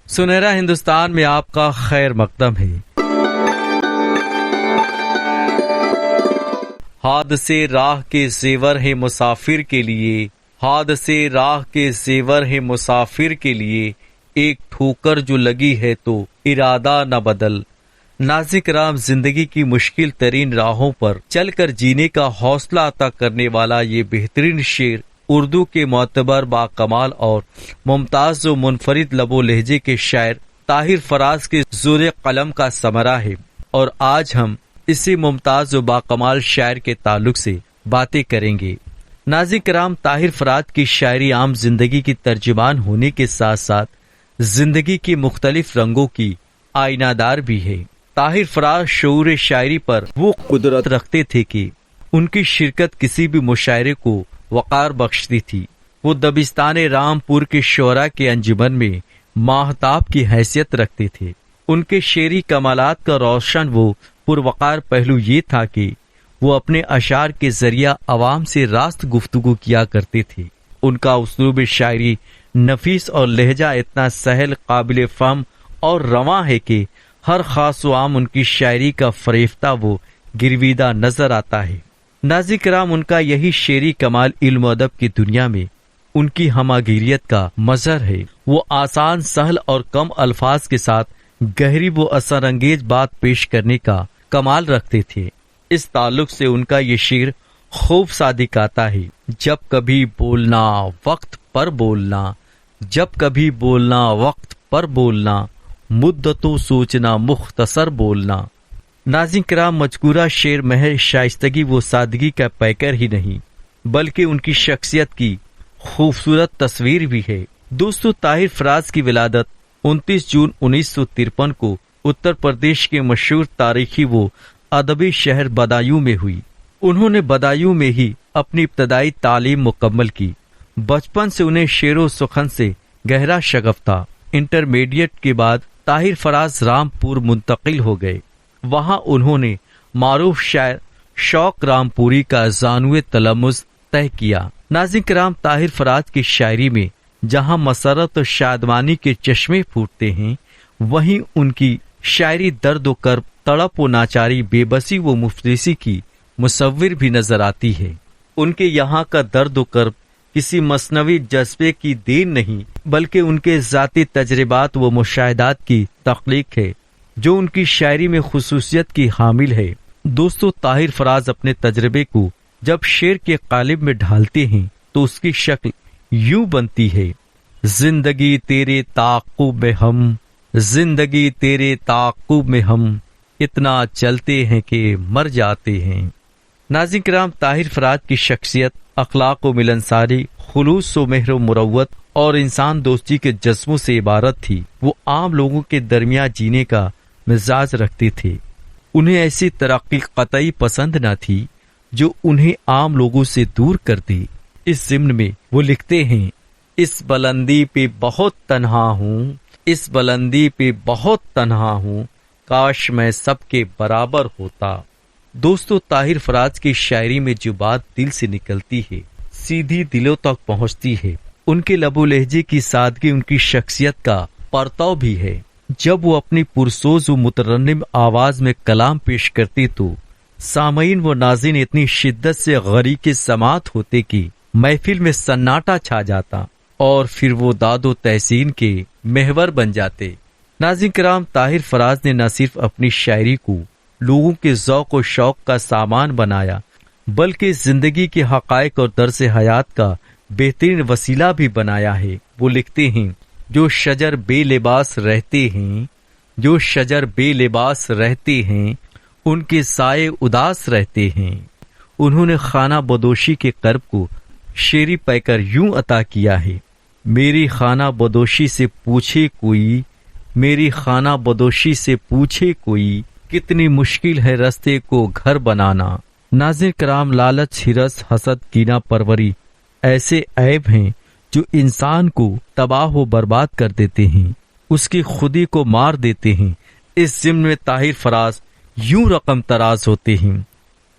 سنہرا ہندوستان میں آپ کا خیر مقدم ہے۔ حادثے راہ کے زیور ہیں مسافر کے لیے، حادثے راہ کے زیور ہیں مسافر کے لیے، ایک ٹھوکر جو لگی ہے تو ارادہ نہ بدل۔ ناظرین کرام، زندگی کی مشکل ترین راہوں پر چل کر جینے کا حوصلہ عطا کرنے والا یہ بہترین شعر اردو کے معتبر، باکمال اور ممتاز و منفرد لب و لہجے کے شاعر طاہر فراز کے زور قلم کا ثمرہ ہے، اور آج ہم اسی ممتاز و باکمال شاعر کے تعلق سے باتیں کریں گے۔ ناظرین کرام، طاہر فراز کی شاعری عام زندگی کی ترجمان ہونے کے ساتھ ساتھ زندگی کے مختلف رنگوں کی آئینہ دار بھی ہے۔ طاہر فراز شعور شاعری پر وہ قدرت رکھتے تھے کہ ان کی شرکت کسی بھی مشاعرے کو وقار بخشتی تھی۔ وہ دبستان رامپور کے شعراء کے انجمن میں ماہتاب کی حیثیت رکھتے تھے۔ ان کے شعری کمالات کا روشن و پروقار پہلو یہ تھا کہ وہ اپنے اشعار کے ذریعہ عوام سے راست گفتگو کیا کرتے تھے۔ ان کا اسلوب شاعری نفیس اور لہجہ اتنا سہل، قابل فہم اور رواں ہے کہ ہر خاص و عام ان کی شاعری کا فریفتہ و گرویدہ نظر آتا ہے۔ ناظرین کرام، ان کا یہی شعری کمال علم و ادب کی دنیا میں ان کی ہماگیریت کا مظہر ہے۔ وہ آسان، سہل اور کم الفاظ کے ساتھ گہری و اثر انگیز بات پیش کرنے کا کمال رکھتے تھے۔ اس تعلق سے ان کا یہ شعر خوب صادق آتا ہے: جب کبھی بولنا وقت پر بولنا، جب کبھی بولنا وقت پر بولنا، مدتوں سوچنا مختصر بولنا۔ ناظرین کرام، مذکورہ شعر محض شائستگی و سادگی کا پیکر ہی نہیں بلکہ ان کی شخصیت کی خوبصورت تصویر بھی ہے۔ دوستو، طاہر فراز کی ولادت 29 جون 1953 کو اتر پردیش کے مشہور تاریخی و ادبی شہر بدایوں میں ہوئی۔ انہوں نے بدایوں میں ہی اپنی ابتدائی تعلیم مکمل کی۔ بچپن سے انہیں شعر و سخن سے گہرا شغف تھا۔ انٹرمیڈیٹ کے بعد طاہر فراز رامپور منتقل ہو گئے۔ وہاں انہوں نے معروف شاعر شوق رامپوری کا زانوِ تلمذ طے کیا۔ ناظرین کرام، طاہر فراز کی شاعری میں جہاں مسرت و شادمانی کے چشمے پھوٹتے ہیں، وہیں ان کی شاعری درد و کرب، تڑپ و ناچاری، بے بسی و مفلسی کی مصور بھی نظر آتی ہے۔ ان کے یہاں کا درد و کرب کسی مصنوعی جذبے کی دین نہیں بلکہ ان کے ذاتی تجربات و مشاہدات کی تخلیق ہے، جو ان کی شاعری میں خصوصیت کی حامل ہے۔ دوستو، طاہر فراز اپنے تجربے کو جب شعر کے قالب میں ڈھالتے ہیں تو اس کی شکل یوں بنتی ہے: زندگی تیرے تعاقب میں ہم، زندگی تیرے تعاقب میں ہم، اتنا چلتے ہیں کہ مر جاتے ہیں۔ ناظرین کرام، طاہر فراز کی شخصیت اخلاق و ملنساری، خلوص و مہر و مروت اور انسان دوستی کے جذبوں سے عبارت تھی۔ وہ عام لوگوں کے درمیان جینے کا مزاج رکھتے تھے۔ انہیں ایسی ترقی قطعی پسند نہ تھی جو انہیں عام لوگوں سے دور کر دے۔ اس ضمن میں وہ لکھتے ہیں: اس بلندی پہ بہت تنہا ہوں، اس بلندی پہ بہت تنہا ہوں، کاش میں سب کے برابر ہوتا۔ دوستو، طاہر فراز کی شاعری میں جو بات دل سے نکلتی ہے، سیدھی دلوں تک پہنچتی ہے۔ ان کے لب و لہجے کی سادگی ان کی شخصیت کا پرتو بھی ہے۔ جب وہ اپنی پرسوز و مترنم آواز میں کلام پیش کرتے تو سامعین و ناظرین اتنی شدت سے غریق سماعت ہوتے کہ محفل میں سناٹا چھا جاتا اور پھر وہ داد و تحسین کے محور بن جاتے۔ ناظرین کرام، طاہر فراز نے نہ صرف اپنی شاعری کو لوگوں کے ذوق و شوق کا سامان بنایا بلکہ زندگی کے حقائق اور درس حیات کا بہترین وسیلہ بھی بنایا ہے۔ وہ لکھتے ہیں: جو شجر بے لباس رہتے ہیں، جو شجر بے لباس رہتے ہیں، ان کے سائے اداس رہتے ہیں۔ انہوں نے خانہ بدوشی کے کرب کو شعری پیکر یوں عطا کیا ہے: میری خانہ بدوشی سے پوچھے کوئی، میری خانہ بدوشی سے پوچھے کوئی، کتنی مشکل ہے رستے کو گھر بنانا۔ ناظرین کرام، لالچ، ہرس، حسد، کینہ پروری ایسے عیب ہیں جو انسان کو تباہ و برباد کر دیتے ہیں، اس کی خودی کو مار دیتے ہیں۔ اس ضمن میں طاہر فراز یوں رقم تراز ہوتے ہیں: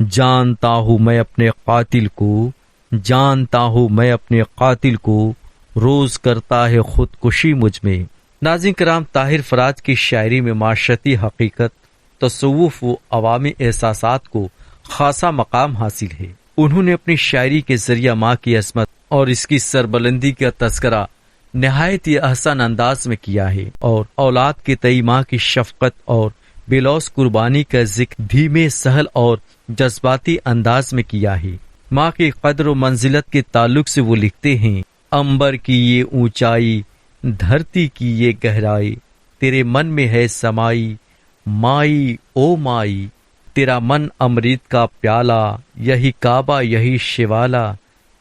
جانتا ہوں میں اپنے قاتل کو، جانتا ہوں میں اپنے قاتل کو، روز کرتا ہے خودکشی مجھ میں۔ ناظرین کرام، طاہر فراز کی شاعری میں معاشرتی حقیقت، تصوف و عوامی احساسات کو خاصا مقام حاصل ہے۔ انہوں نے اپنی شاعری کے ذریعہ ماں کی عظمت اور اس کی سربلندی کا تذکرہ نہایت ہی احسن انداز میں کیا ہے، اور اولاد کے تئیں ماں کی شفقت اور بے لوث قربانی کا ذکر دھیمے، سہل اور جذباتی انداز میں کیا ہے۔ ماں کی قدر و منزلت کے تعلق سے وہ لکھتے ہیں: امبر کی یہ اونچائی، دھرتی کی یہ گہرائی، تیرے من میں ہے سمائی، مائی او مائی، تیرا من امرت کا پیالہ، یہی کعبہ یہی شوالا،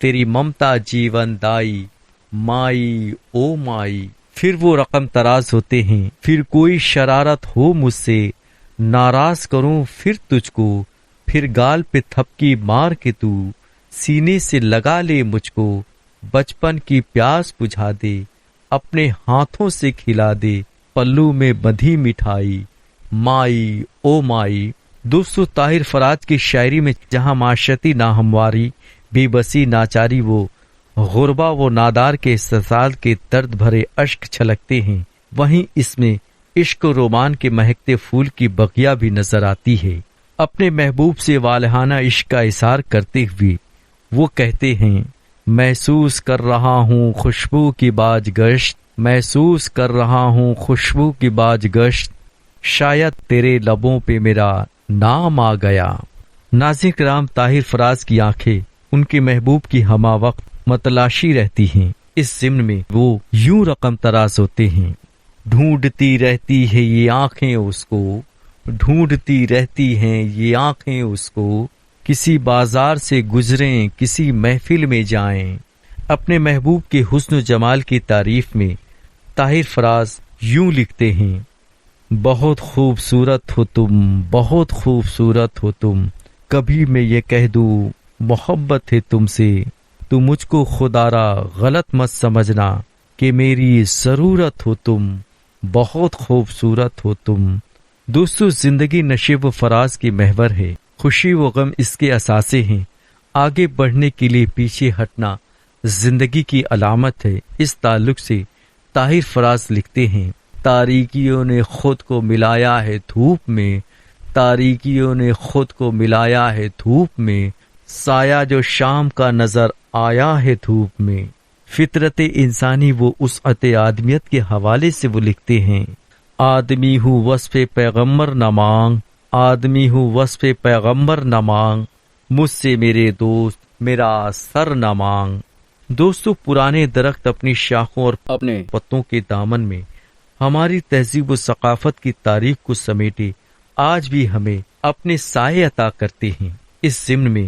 تیری ممتا جیون دائی، مائی او مائی۔ پھر وہ رقم تراز ہوتے ہیں: پھر کوئی شرارت ہو مجھ سے، ناراض کروں پھر تجھ کو، پھر گال پہ تھپکی مار کے تو سینے سے لگا لے مجھ کو، بچپن کی پیاس بجھا دے، اپنے ہاتھوں سے کھلا دے، پلو میں بندھی مٹھائی، مائی او مائی۔ دوستو، طاہر فراز کی شاعری میں جہاں معاشرتی ناہمواری، بے بسی، ناچاری و غربا و نادار کے احساسات کے درد بھرے اشک چھلکتے ہیں، وہیں اس میں عشق و رومان کے مہکتے پھول کی بقیا بھی نظر آتی ہے۔ اپنے محبوب سے والہانہ عشق کا اظہار کرتے ہوئے وہ کہتے ہیں: محسوس کر رہا ہوں خوشبو کی باج گشت، محسوس کر رہا ہوں خوشبو کی باج گشت، شاید تیرے لبوں پہ میرا نام آ گیا۔ ناظرین کرام، طاہر فراز کی آنکھیں ان کے محبوب کی ہمہ وقت متلاشی رہتی ہیں۔ اس ضمن میں وہ یوں رقم تراز ہوتے ہیں: ڈھونڈتی رہتی ہے یہ آنکھیں اس کو، ڈھونڈتی رہتی ہیں یہ آنکھیں اس کو، کسی بازار سے گزریں کسی محفل میں جائیں۔ اپنے محبوب کے حسن و جمال کی تعریف میں طاہر فراز یوں لکھتے ہیں: بہت خوبصورت ہو تم، بہت خوبصورت ہو تم، کبھی میں یہ کہہ دوں محبت ہے تم سے، تو مجھ کو خدا را غلط مت سمجھنا کہ میری ضرورت ہو تم، بہت خوبصورت ہو تم۔ دوستو، زندگی نشیب و فراز کی محور ہے، خوشی و غم اس کے اثاثے ہیں، آگے بڑھنے کے لیے پیچھے ہٹنا زندگی کی علامت ہے۔ اس تعلق سے طاہر فراز لکھتے ہیں: تاریکیوں نے خود کو ملایا ہے دھوپ میں، تاریکیوں نے خود کو ملایا ہے دھوپ میں، سایہ جو شام کا نظر آیا ہے دھوپ میں۔ فطرت انسانی و وسعت آدمیت کے حوالے سے وہ لکھتے ہیں: آدمی ہوں وصف پیغمبر نہ مانگ، آدمی ہوں وصف پیغمبر نہ مانگ، مجھ سے میرے دوست میرا سر نہ مانگ۔ دوستو، پرانے درخت اپنی شاخوں اور اپنے پتوں کے دامن میں ہماری تہذیب و ثقافت کی تاریخ کو سمیٹے آج بھی ہمیں اپنے سائے عطا کرتے ہیں۔ اس ضمن میں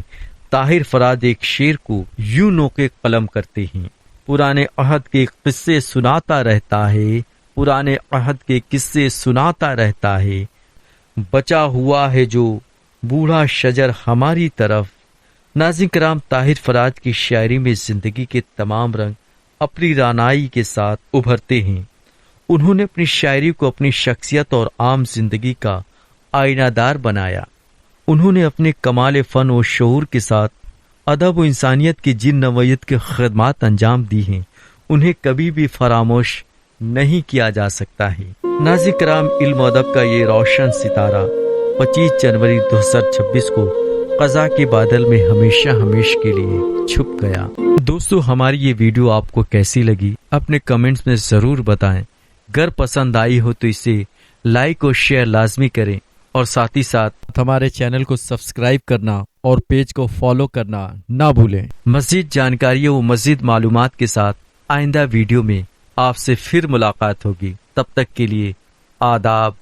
طاہر فراز ایک شعر کو یوں نوکے قلم کرتے ہیں: پرانے عہد کے قصے سناتا رہتا ہے، پرانے عہد کے قصے سناتا رہتا ہے، بچا ہوا ہے جو بوڑھا شجر ہماری طرف۔ ناظرین کرام، طاہر فراز کی شاعری میں زندگی کے تمام رنگ اپنی رعنائی کے ساتھ ابھرتے ہیں۔ انہوں نے اپنی شاعری کو اپنی شخصیت اور عام زندگی کا آئینہ دار بنایا۔ انہوں نے اپنے کمال فن و شعور کے ساتھ ادب و انسانیت کی جن نوعیت کے خدمات انجام دی ہیں، انہیں کبھی بھی فراموش نہیں کیا جا سکتا ہے۔ ناظرین کرام، علم و ادب کا یہ روشن ستارہ 25 جنوری 2026 کو قضا کے بادل میں ہمیشہ کے لیے چھپ گیا۔ دوستو، ہماری یہ ویڈیو آپ کو کیسی لگی اپنے کمنٹس میں ضرور بتائیں۔ اگر پسند آئی ہو تو اسے لائک اور شیئر لازمی کریں، اور ساتھ ہی ساتھ ہمارے چینل کو سبسکرائب کرنا اور پیج کو فالو کرنا نہ بھولیں۔ مزید جانکاریوں و مزید معلومات کے ساتھ آئندہ ویڈیو میں آپ سے پھر ملاقات ہوگی۔ تب تک کے لیے آداب۔